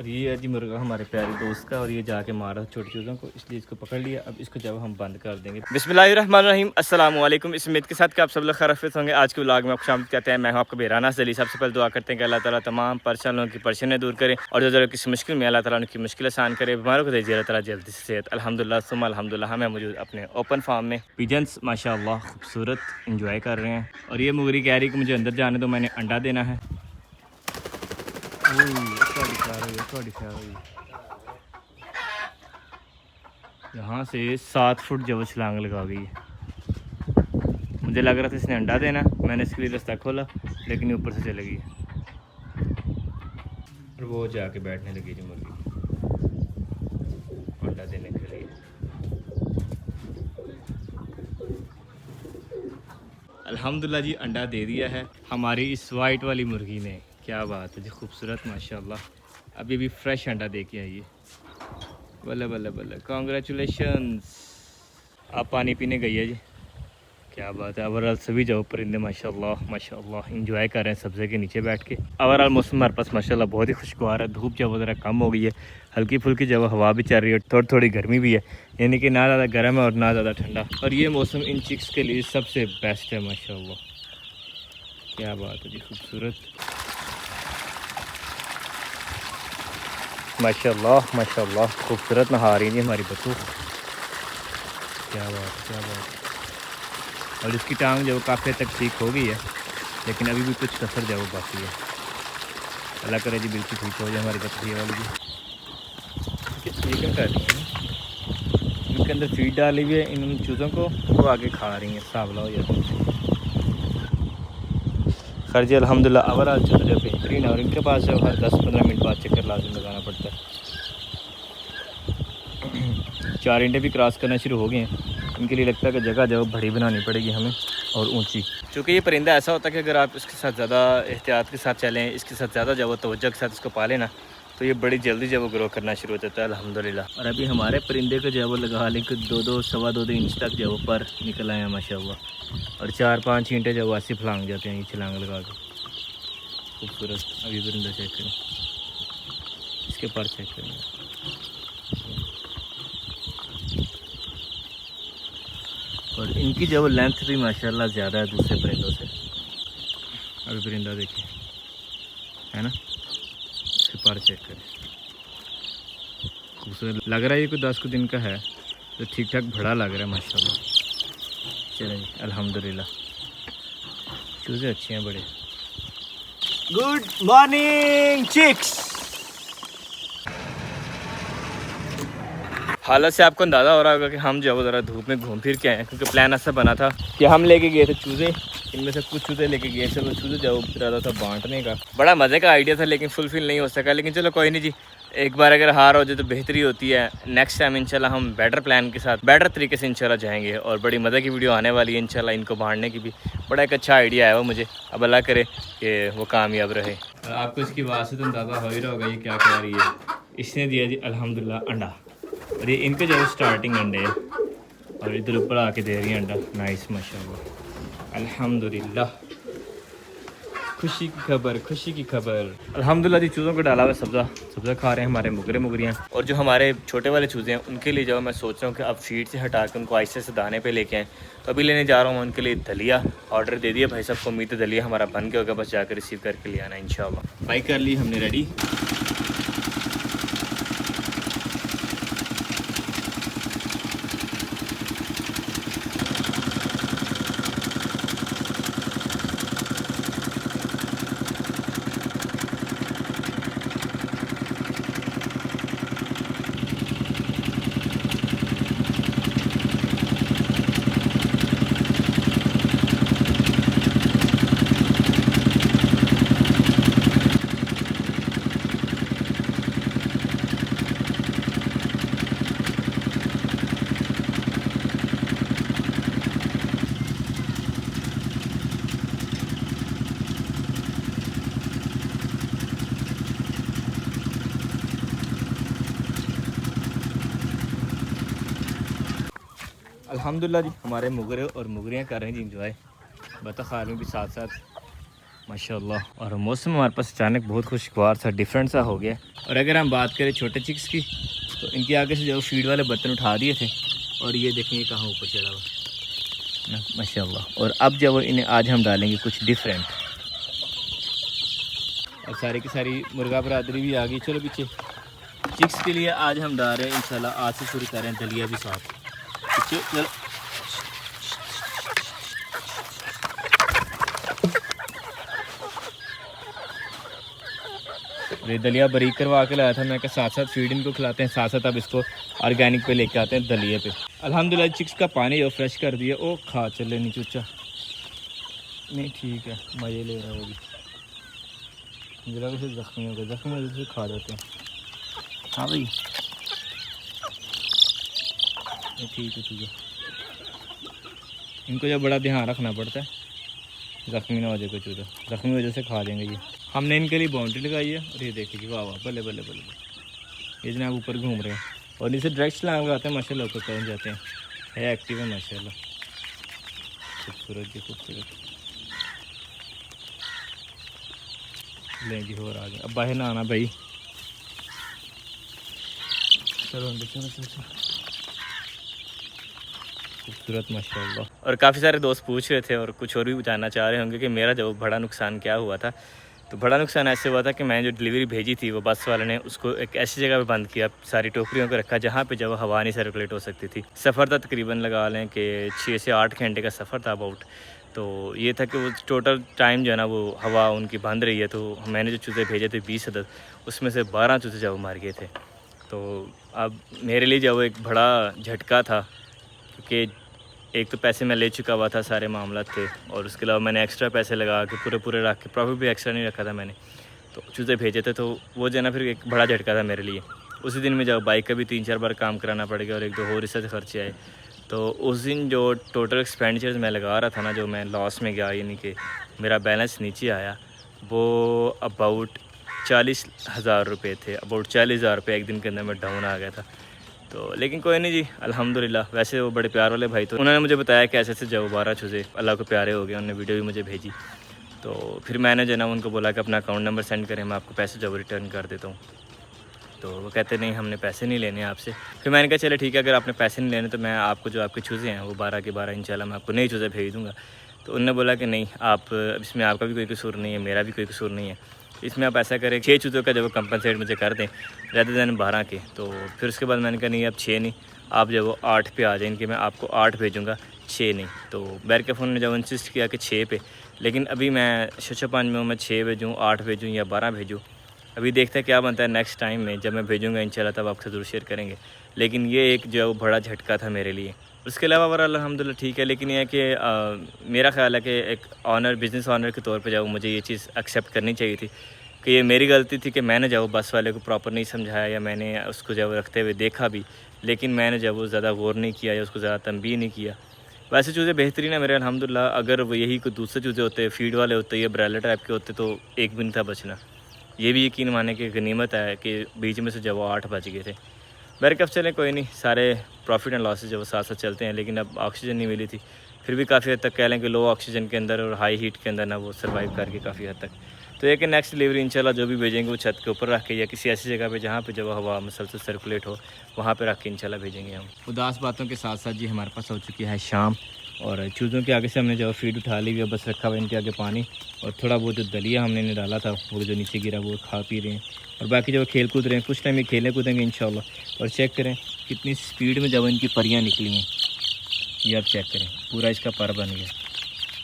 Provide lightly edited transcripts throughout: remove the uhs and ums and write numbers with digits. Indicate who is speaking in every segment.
Speaker 1: और ये है जी मुर्गा हमारे प्यारे दोस्त का, और ये जाके मारा छोटी चीज़ों को, इसलिए इसको पकड़ लिया। अब इसको जब हम बंद कर देंगे। बिस्मिल्लाहिर्रहमानिर्रहीम, अस्सलाम वालेकुम। इस उम्मीद के साथ कि आप सब लोग खैरियत होंगे। आज के व्लॉग में आपको शामिल कहते हैं। मैं हूं आपका बेराना सली। सबसे पहले दुआ करते हैं कि अल्लाह ताला तमाम परेशान लोगों की परेशानियाँ दूर करे, और जो किसी मुश्किल में अल्लाह ताला उनकी मुश्किल आसान करे, बीमारों को दीजिए अल्लाह ताला जल्दी से सेहत। अल्हम्दुलिल्लाह सुम्मा अल्हम्दुलिल्लाह। हमें मौजूद अपने ओपन फार्म में पिजन्स माशाअल्लाह खूबसूरत इंजॉय कर रहे हैं। और ये मुगरी कह रही कि मुझे अंदर जाने दो, मैंने अंडा देना है। यहाँ से 7 फुट जब छलांग लगा गई है। मुझे लग रहा था इसने अंडा देना, मैंने इसके लिए रास्ता खोला, लेकिन ये ऊपर से चले गई और वो जाके बैठने लगी जी मुर्गी अंडा देने के लिए। अल्हम्दुलिल्लाह जी अंडा दे दिया है हमारी इस वाइट वाली मुर्गी ने। क्या बात है जी, खूबसूरत माशाल्लाह। अभी भी फ्रेश अंडा दे के आई है। बल्ले बल्ले बल्ले, कॉन्ग्रेचुलेशंस। आप पानी पीने गई है जी। क्या बात है। ओवरऑल सभी जाओ परिंदे माशाल्लाह माशाल्लाह इंजॉय कर रहे हैं सब्ज़े के नीचे बैठ के। ओवरऑल मौसम हमारे पास माशाल्लाह बहुत ही खुशगवार है। धूप जब ज़रा कम हो गई है, हल्की फुल्की जब हवा भी चल रही है, थोड़ी थोड़ी गर्मी भी है, यानी कि ना ज़्यादा गर्म है और ना ज़्यादा ठंडा। और ये मौसम इन चिक्स के लिए सबसे बेस्ट है माशाल्लाह। क्या बात है जी, खूबसूरत माशाल्लाह माशाल्लाह, खूबसूरत नहा रही है हमारी बच्चों। क्या बात है, क्या बात है। और इसकी टांग जो काफ़ी तक ठीक हो गई है, लेकिन अभी भी कुछ कसर जो बाकी है। अल्लाह करे जी बिल्कुल ठीक हो जाए हमारी बकरी वाली भी। ये क्या कर रही है, इनके अंदर फीड डाली हुई है इन चूज़ों को, वो आगे खा रही हैं। सावला हो जाता है खर्जी। अल्हम्दुलिल्लाह ओवरऑल चल जो बेहतरीन है। और इनके पास जो हर 10-15 मिनट बाद चक्कर लाजम लगाना पड़ता है। 4 इंडे भी क्रॉस करना शुरू हो गए हैं। इनके लिए लगता है कि जगह जो बड़ी बनानी पड़ेगी हमें और ऊंची, क्योंकि ये परिंदा ऐसा होता है कि अगर आप इसके साथ ज़्यादा एहतियात के साथ चलें, इसके साथ ज़्यादा जब तवज्जो के साथ इसको पालें ना, तो ये बड़ी जल्दी जब वो ग्रो करना शुरू हो जाता है अल्हम्दुलिल्लाह। और अभी हमारे परिंदे को जो लगा लें कि 2-2 सवा 2 इंच तक जो पर निकल आए हैं माशाल्लाह। और 4-5 इंटे जब ऐसे फलांग जाते हैं ये छलांग लगा के। खूबसूरत। अभी परिंदा चेक करें, इसके पर चेक करें। और इनकी जो लेंथ भी माशाल्लाह ज़्यादा है दूसरे परिंदों से। अभी परिंदा देखिए, है ना, इसके पर चेक करें। खूबसूरत लग रहा है। ये कोई 10 दिन का है तो ठीक ठाक बड़ा लग रहा है माशाल्लाह। चलें जी अल्हम्दुलिल्लाह, चूज़े अच्छे हैं बड़े। Good morning chicks. हालत से आपको अंदाज़ा हो रहा होगा कि हम जो ज़रा धूप में घूम फिर के आए हैं, क्योंकि प्लान ऐसा बना था कि हम लेके गए थे चूज़े। इनमें से कुछ चूज़े लेके गए, चलो चूज़े जो इरादा था बांटने का, बड़ा मज़े का आइडिया था, लेकिन फुलफिल नहीं हो सका। लेकिन चलो कोई नहीं जी, एक बार अगर हार हो जाए तो बेहतरी होती है। नेक्स्ट टाइम इंशाल्लाह हम बेटर प्लान के साथ बेटर तरीके से इंशाल्लाह जाएंगे, और बड़ी मज़े की वीडियो आने वाली है इंशाल्लाह। इनको बांटने की भी बड़ा एक अच्छा आइडिया है वो मुझे। अब अल्लाह करे कि वो कामयाब रहे। आपको इसकी आवाज़ से तो अंदाज़ा हो ही रहा होगा ये क्या कह रही है। इसने दिया जी अल्हम्दुलिल्लाह अंडा, और ये इनके जो स्टार्टिंग अंडे हैं, और इधर ऊपर आके दे रही है अंडा। नाइस माशाल्लाह अल्हम्दुलिल्लाह। खुशी की खबर, खुशी की खबर। अल्हम्दुलिल्लाह जी चूज़ों को डाला हुआ सब्ज़ा खा रहे हैं हमारे मुगरियाँ। और जो हमारे छोटे वाले चूज़े हैं उनके लिए जो मैं सोच रहा हूँ कि अब फीड से हटा के उनको आहिस्ते से दाने पे लेके आएँ। तो अभी लेने जा रहा हूँ उनके लिए दलिया। ऑर्डर दे दिया भाई साहब को, उम्मीद है दलिया हमारा बन गया होगा, बस जाकर रिसीव करके ले आना इंशाल्लाह। बाइक कर ली हमने रेडी। अल्हम्दुलिल्लाह जी हमारे मुगरे और मुगरियाँ कर रहे हैं जी इंजॉय। बतख में भी साथ साथ माशाल्लाह। और मौसम हमारे पास अचानक बहुत खुशगवार सा डिफरेंट सा हो गया। और अगर हम बात करें छोटे चिक्स की, तो इनके आगे से जो फीड वाले बर्तन उठा दिए थे, और ये देखें ये कहाँ ऊपर चढ़ा हुआ ना, माशाल्लाह। और अब जब इन्हें आज हम डालेंगे कुछ डिफरेंट, और सारी की सारी मुर्गा बरादरी भी आ गई। चलो पीछे चिक्स के लिए आज हम डाल रहे हैं इंशाल्लाह, आज से शुरू कर रहे हैं दलिया भी साथ। पीछे चलो, ये दलिया बारीक करवा के लाया था मैं, साथ साथ फीड इनको खिलाते हैं, साथ साथ अब इसको ऑर्गेनिक पे लेके आते हैं दलिए पे। अल्हम्दुलिल्लाह चिक्स का पानी जो फ्रेश कर दिया। ओ खा चले नहीं चूचा, नहीं ठीक है, मज़े ले रहा है वो भी। जरा वैसे ज़ख्मी हो गए, ज़ख्मी वजह से खा जाते हैं। हाँ भाई ठीक है ठीक है। इनको जब बड़ा ध्यान रखना पड़ता है, ज़ख्मी ना हो जाए कुछ उधर, ज़ख्मी वजह से खा लेंगे ये। हमने इनके लिए बाउंड्री लगाई है, और ये देखिए वाह वाह, बल्ले बल्ले बल्ले, ये जनाब ऊपर घूम रहे हैं। और इसे डायरेक्ट छलांग लगाते हैं माशाल्लाह, ऊपर पहुँच जाते हैं। है एक्टिव है माशाल्लाह, खूबसूरत जी खूबसूरत। लें जी और आ गए, अब बाहर ना आना भाई। चलो चलो चलो, खूबसूरत माशाल्लाह। और काफ़ी सारे दोस्त पूछ रहे थे और कुछ और भी जानना चाह रहे होंगे कि मेरा जो बड़ा नुकसान क्या हुआ था। तो बड़ा नुकसान ऐसे हुआ था कि मैंने जो डिलीवरी भेजी थी, वो बस वाले ने उसको एक ऐसी जगह पे बंद किया, सारी टोकरियों को रखा जहाँ पे जब हवा नहीं सर्कुलेट हो सकती थी। सफ़र था तकरीबन लगा लें कि 6 से 8 घंटे का सफ़र था अबाउट। तो ये था कि वो टोटल टाइम जो है ना वो हवा उनकी बंद रही है। तो मैंने जो चूज़े भेजे थे 20 अदद, उसमें से 12 चूज़े जब मार गए थे। तो अब मेरे लिए जब एक बड़ा झटका था, क्योंकि एक तो पैसे मैं ले चुका हुआ था, सारे मामला थे, और उसके अलावा मैंने एक्स्ट्रा पैसे लगा के पूरे रख के, प्रॉफिट भी एक्स्ट्रा नहीं रखा था मैंने, तो चूज़े भेजे थे। तो वो जो है ना फिर एक बड़ा झटका था मेरे लिए। उसी दिन में जब बाइक का भी 3-4 बार काम कराना पड़ गया, और 1-2 और इससे खर्चे आए। तो उस दिन जो टोटल एक्सपेंडिचर्स मैं लगा रहा था ना, जो मैं लॉस में गया, यानी कि मेरा बैलेंस नीचे आया, वो अबाउट 40,000 रुपये थे। अबाउट 40,000 रुपये एक दिन के अंदर मैं डाउन आ गया था। तो लेकिन कोई नहीं जी, अल्हम्दुलिल्लाह। वैसे वो बड़े प्यार वाले भाई, तो उन्होंने मुझे बताया कि ऐसे जब 12 चूज़े अल्लाह को प्यारे हो गए, उन्होंने वीडियो भी मुझे भेजी। तो फिर मैंने जो ना उनको बोला कि अपना अकाउंट नंबर सेंड करें, मैं आपको पैसे जब रिटर्न कर देता हूँ। तो वो कहते नहीं, हमने पैसे नहीं लेने आपसे। फिर मैंने कहा चले ठीक है, अगर आपने पैसे नहीं लेने तो मैं आपको जो आपके चूज़े हैं वो 12 के 12 इंशाल्लाह मैं आपको नए चूज़े भेज दूँगा। तो उन्होंने बोला कि नहीं, आप इसमें आपका भी कोई कसूर नहीं है, मेरा भी कोई कसूर नहीं है, इसमें आप ऐसा करें 6 चूज़ों का जब कंपनसेट मुझे कर दें रेदर दैन 12 के। तो फिर उसके बाद मैंने कहा नहीं, अब 6 नहीं, आप जब वो 8 पे आ जाए, इनके मैं आपको 8 भेजूँगा, 6 नहीं। तो बैर के फ़ोन ने जब इंसिस्ट किया कि 6 पे, लेकिन अभी मैं शोशपान में हूँ, मैं 6 भेजूँ, 8 भेजूँ या 12 भेजूँ, अभी देखते हैं क्या बनता है। नेक्स्ट टाइम में जब मैं भेजूँगा इंशाल्लाह तब आपसे ज़रूर शेयर करेंगे। लेकिन ये एक जो बड़ा झटका था मेरे लिए। उसके अलावा ओवरऑल अल्हम्दुलिल्लाह ठीक है। लेकिन ये है कि मेरा ख़्याल है कि एक ऑनर, बिज़नेस ऑनर के तौर पे जो मुझे ये चीज़ एक्सेप्ट करनी चाहिए थी कि ये मेरी गलती थी कि मैंने जब बस वाले को प्रॉपर नहीं समझाया, या मैंने उसको जब रखते हुए देखा भी, लेकिन मैंने जब वो ज़्यादा गौर नहीं किया या उसको ज़्यादा तंबीह नहीं किया। वैसे चूज़े बेहतरीन है मेरे अल्हम्दुलिल्लाह। अगर वो यही कोई दूसरे चूज़े होते, फीड वाले होते या ब्रायलर टाइप के होते, तो एक भी नहीं था बचना। ये भी यकीन माने कि गनीमत है कि बीच में से जब वो 8 बच गए थे। बैरकफ चलें, कोई नहीं, सारे प्रॉफिट एंड लॉसेज जब साथ साथ चलते हैं। लेकिन अब ऑक्सीजन नहीं मिली थी, फिर भी काफ़ी हद तक कह लें कि लो ऑक्सीजन के अंदर और हाई हीट के अंदर ना वो सर्वाइव करके काफ़ी हद तक। तो ये कि नेक्स्ट डिलीवरी इंशाल्लाह जो भी भेजेंगे वो छत के ऊपर रख के, या किसी ऐसी जगह पे जहाँ पे जब हवा मुसलसल सर्कुलेट हो, वहाँ पे रख के इंशाल्लाह भेजेंगे हम। उदास बातों के साथ साथ जी हमारे पास हो चुकी है शाम, और चूज़ों के आगे से हमने जो फीड उठा ली हुई है, बस रखा हुआ इनके आगे पानी, और थोड़ा बहुत जो दलिया हमने इन्हें डाला था वो जो नीचे गिरा वो खा पी रहे हैं। और बाकी जब खेल कूद रहे हैं, कुछ टाइम ये खेलें कूदेंगे इंशाल्लाह। और चेक करें कितनी स्पीड में जब इनकी परियाँ निकली हैं, ये आप चेक करें, पूरा इसका पर बन गया,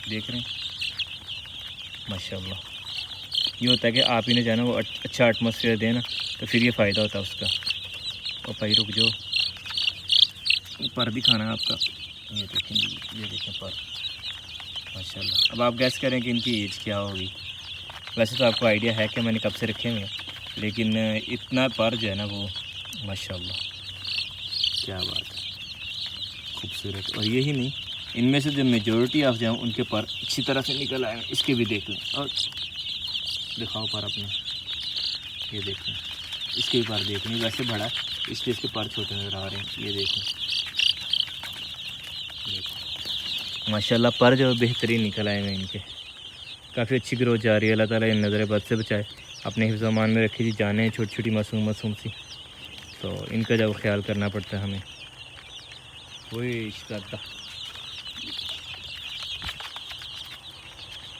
Speaker 1: देख रहे हैं माशाल्लाह। ये होता है कि आप इन्हें जाना वो अच्छा एटमॉस्फेयर दें ना, तो फिर ये फ़ायदा होता है उसका। और भाई रुक जो, पर दिखाना है आपका, ये देखें, ये देखें पर, माशाल्लाह। अब आप गैस करें कि इनकी एज क्या होगी। वैसे तो आपको आइडिया है कि मैंने कब से रखे हुए हैं, लेकिन इतना पर जो है ना वो माशाल्लाह, क्या बात है, खूबसूरत। और यही नहीं, इनमें से जो मेजॉरिटी ऑफ जाऊँ उनके पर अच्छी तरह से निकल आए, इसके भी देख लें। और दिखाओ पर अपने, ये देखें, इसके भी पर देख लें। वैसे बड़ा, इसलिए इसके पर छोटे नज़र आ रहे हैं, ये देखें माशाल्लाह, पर जो बेहतरीन निकल आए हैं इनके, काफ़ी अच्छी ग्रोथ जा रही है। अल्लाह ताला इन नज़र बद से बचाए, अपने हिफ्ज़-ओ-अमान में रखी थी जाने छोटी छोटी मासूम मासूम सी, तो इनका जब ख्याल करना पड़ता है हमें। वही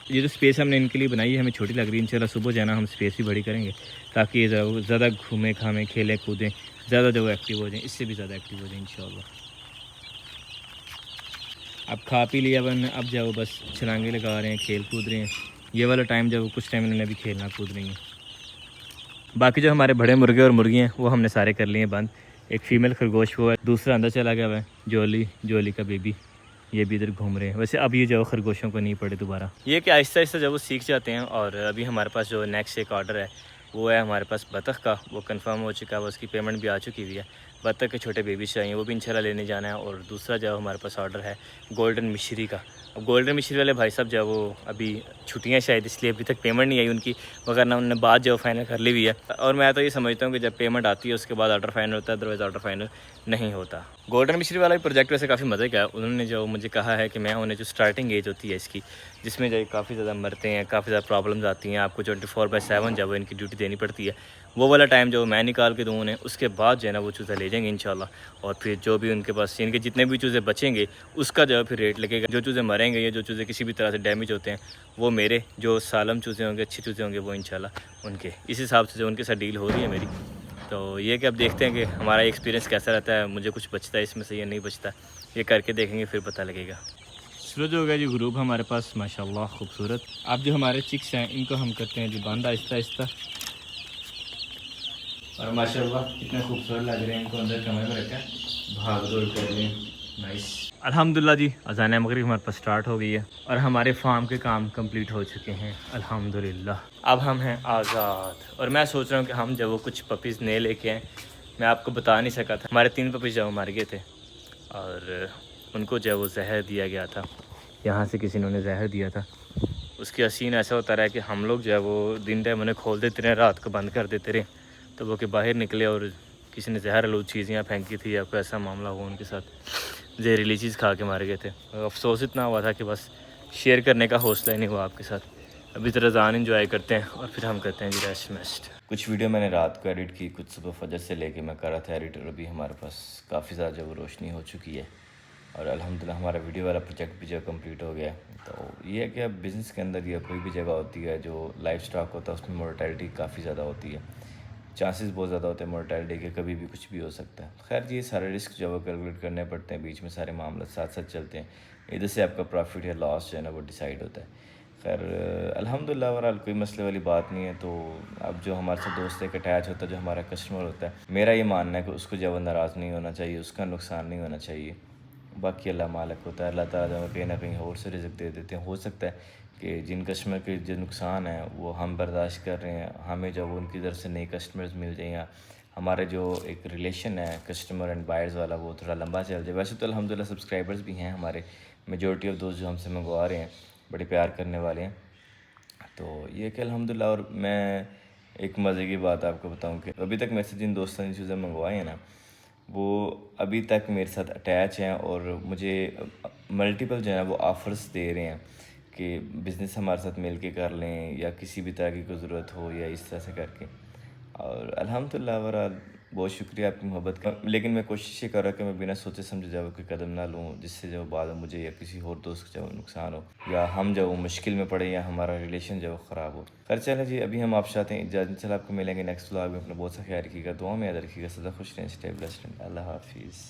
Speaker 1: ये जो स्पेस हमने इनके लिए बनाई है हमें छोटी लग रही है। इंशाल्लाह सुबह जाना हम स्पेस भी बड़ी करेंगे ताकि ये ज़्यादा घूमें खामें खेलें कूदें, ज़्यादा जो एक्टिव हो जाएँ, इससे भी ज़्यादा एक्टिव हो जाएँ इंशाल्लाह। अब खा पी लिया वन, अब जाओ बस छलांगे लगा रहे हैं, खेल कूद रहे हैं। ये वाला टाइम जब कुछ टाइम इन्होंने भी खेलना कूद रही हैं। बाकी जो हमारे बड़े मुर्गे और मुर्गी हैं वो हमने सारे कर लिए हैं बंद। एक फ़ीमेल खरगोश वो है, दूसरा अंदर चला गया हुआ है जोली का बेबी, ये भी इधर घूम रहे हैं। वैसे अब ये जो खरगोशों को नहीं पड़े दोबारा, ये कि आहिस्ता आहिस्ता जब वो सीख जाते हैं। और अभी हमारे पास जो नेक्स्ट एक ऑर्डर है वो है हमारे पास बतख का, वो कंफर्म हो चुका है, उसकी पेमेंट भी आ चुकी हुई है। बतख के छोटे बेबी चाहिए, वो भी इंशाल्लाह लेने जाना है। और दूसरा जो हमारे पास ऑर्डर है गोल्डन मिश्री का। अब गोल्डन मिश्री वाले भाई साहब जो वो अभी छुट्टियां शायद इसलिए अभी तक पेमेंट नहीं आई उनकी, मगर ना उन्होंने बात जो फाइनल कर ली हुई है। और मैं तो ये समझता हूँ कि जब पेमेंट आती है उसके बाद ऑर्डर फाइनल होता है, अदरवाइज़ ऑर्डर फाइनल नहीं होता। गोल्डन मिश्री वाला प्रोजेक्ट वैसे काफ़ी मज़े का है। उन्होंने जो मुझे कहा है कि मैं उन्हें जो स्टार्टिंग एज होती है इसकी, जिसमें जो काफ़ी ज़्यादा मरते हैं, काफ़ी ज़्यादा प्रॉब्लम्स आती हैं, आपको 24/7 जब इनकी ड्यूटी देनी पड़ती है, वो वाला टाइम जो मैं निकाल के दूँ उन्हें, उसके बाद जो है ना वो चूज़े ले जाएंगे इंशाल्लाह। और फिर जो भी उनके पास इनके जितने भी चूज़े बचेंगे उसका जो है फिर रेट लगेगा। जो चूज़े मरेंगे या जो चूज़े किसी भी तरह से डैमेज होते हैं वो मेरे, जो सालम चूज़े होंगे, अच्छे चूज़े होंगे, वो इंशाल्लाह उनके। इस हिसाब से जो उनके साथ डील हो रही है मेरी। तो ये कि अब देखते हैं कि हमारा एक्सपीरियंस कैसा रहता है, मुझे कुछ बचता है इसमें से या नहीं बचता, ये करके देखेंगे फिर पता लगेगा। सूरज हो गया जी ग्रुप हमारे पास माशाल्लाह खूबसूरत। अब जो हमारे चिक्स हैं इनको हम करते हैं जी बंद आहिस्ता आहिस्ता। और माशाल्लाह कितने खूबसूरत लग रहे हैं, इनको अंदर कमरे में रखा भाग दौड़ कर रहे हैं। नाइस अल्हम्दुलिल्लाह जी, अज़ान मगरिब हमारे पास स्टार्ट हो गई है और हमारे फार्म के काम कंप्लीट हो चुके हैं अल्हम्दुलिल्लाह। अब हम हैं आज़ाद और मैं सोच रहा हूँ कि हम जब वो कुछ पपीज़ नए लेके आए, मैं आपको बता नहीं सका था, हमारे 3 पपीज़ जब मर गए थे और उनको जो वो जहर दिया गया था, यहाँ से किसी ने उन्हें जहर दिया था। उसकी हसीन ऐसा होता रहा कि हम लोग जो है वो दिन टाइम उन्हें खोल देते रहे, रात को बंद कर देते रहे, तो वो कि बाहर निकले और किसी ने जहर आलूद चीज़ें फेंकी थी या कोई ऐसा मामला हुआ उनके साथ, जहरीली चीज़ खा के मार गए थे। अफसोस इतना हुआ था कि बस शेयर करने का हौसला ही नहीं हुआ आपके साथ। अभी तो रज़ान इंजॉय करते हैं और फिर हम करते हैं जी रेस्ट मेस्ट। कुछ वीडियो मैंने रात को एडिट की, कुछ सुबह फजर से लेके मैं कर रहा था एडिट, और अभी हमारे पास काफ़ी ज़्यादा जो रोशनी हो चुकी है और अल्हम्दुलिल्लाह हमारा वीडियो वाला प्रोजेक्ट भी जो कंप्लीट हो गया। तो ये है कि अब बिज़नेस के अंदर या कोई भी जगह होती है जो लाइफ स्टॉक होता है उसमें मोर्टेलिटी काफ़ी ज़्यादा होती है, चांसेस बहुत ज़्यादा होते हैं मोर्टेलिटी के, कभी भी कुछ भी हो सकता है। खैर ये सारे रिस्क जो है कैलकुलेट करने पड़ते हैं, बीच में सारे मामले साथ साथ चलते हैं, इधर से आपका प्रॉफिट या लॉस जो है ना वो डिसाइड होता है। खैर अल्हम्दुलिल्लाह ओवरऑल कोई मसले वाली बात नहीं है। तो अब जो हमारे साथ दोस्त एक अटैच होता है, जो हमारा कस्टमर होता है, मेरा ये मानना है कि उसको जो नाराज़ नहीं होना चाहिए, उसका नुकसान नहीं होना चाहिए। बाकी अल्लाह मालिक होता है, अल्लाह ताला जो कहीं ना कहीं और से रिज़्क़ दे देते हैं। हो सकता है कि जिन कस्टमर के जो नुकसान है वो हम बर्दाश्त कर रहे हैं, हमें जब उनकी तरफ से नए कस्टमर्स मिल जाए या हमारे जो एक रिलेशन है कस्टमर एंड बायर्स वाला वो थोड़ा लंबा चल जाए। वैसे तो अल्हम्दुलिल्लाह सब्सक्राइबर्स भी हैं हमारे, मेजॉरिटी ऑफ दोस्त जो हमसे मंगवा रहे हैं बड़े प्यार करने वाले हैं। तो ये कि अल्हम्दुलिल्लाह। और मैं एक मज़े की बात आपको बताऊं कि अभी तक मेरे से जिन दोस्तों ने चीज़ें मंगवाई हैं ना, वो अभी तक मेरे साथ अटैच हैं और मुझे मल्टीपल जो है वो ऑफ़र्स दे रहे हैं कि बिज़नेस हमारे साथ मिल के कर लें या किसी भी तरह की कोई ज़रूरत हो या इस तरह से करके। और अल्हम्दुलिल्लाह ओवरऑल बहुत शुक्रिया आपकी मोहब्बत का। लेकिन मैं कोशिश ये कर रहा कि मैं बिना सोचे समझे जब कोई कदम ना लूँ जिससे जो बाद में मुझे या किसी और दोस्त को जब नुकसान हो या हम जब मुश्किल में पड़े या हमारा रिलेशन जब ख़राब हो। खैर चलें जी, अभी हम आप चाहते हैं इजाज़त, इंशाल्लाह आपको मिलेंगे नेक्स्ट व्लॉग में। अपना बहुत सा ख्याल रखिएगा, दुआ में याद रखिएगा, सदा खुश रहें, स्टे ब्लेस्ड, अल्लाह हाफिज़।